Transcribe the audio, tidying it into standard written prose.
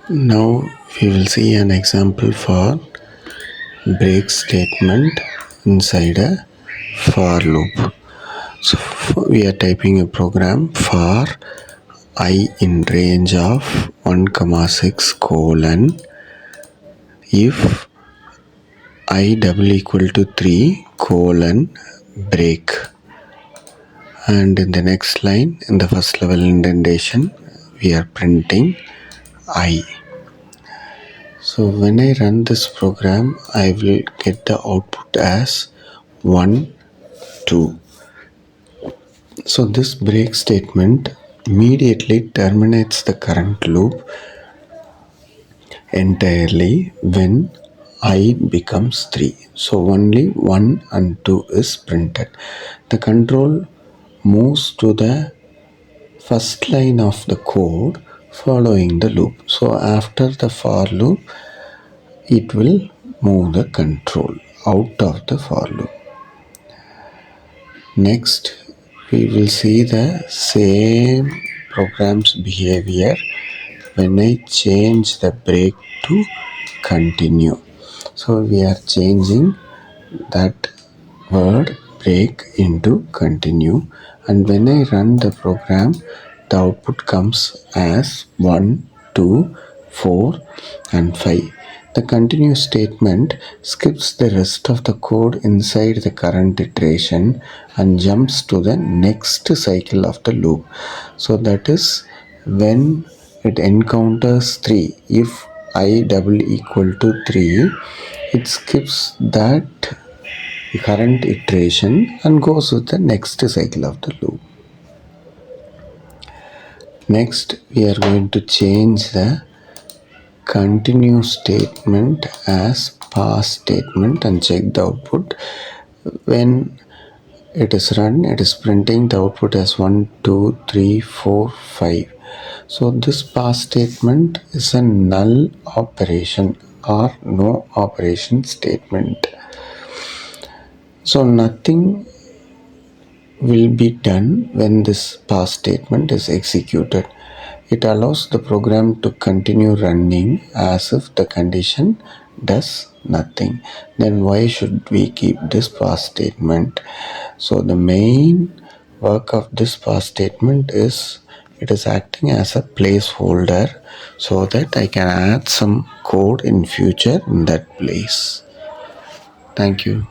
Now we will see an example for break statement inside a for loop. So we are typing a program for I in range of 1, 6 colon if I double equal to 3 colon break, and in the next line in the first level indentation we are printing I. So when I run this program, I will get the output as 1, 2. So this break statement immediately terminates the current loop entirely when I becomes 3. So only 1 and 2 is printed. The control moves to the first line of the code following the loop. So after the for loop, it will move the control out of the for loop. Next, we will see the same program's behavior when I change the break to continue. So we are changing that word break into continue, and when I run the program, the output comes as 1, 2, 4 and 5. The continue statement skips the rest of the code inside the current iteration and jumps to the next cycle of the loop. So that is when it encounters 3. If I double equal to 3, it skips that current iteration and goes with the next cycle of the loop. Next, we are going to change the continue statement as pass statement and check the output. When it is run, it is printing the output as 1, 2, 3, 4, 5. So this pass statement is a null operation or no operation statement. So nothing will be done when this pass statement is executed. It allows the program to continue running as if the condition does nothing. Then why should we keep this pass statement? So the main work of this pass statement is it is acting as a placeholder so that I can add some code in future in that place. Thank you.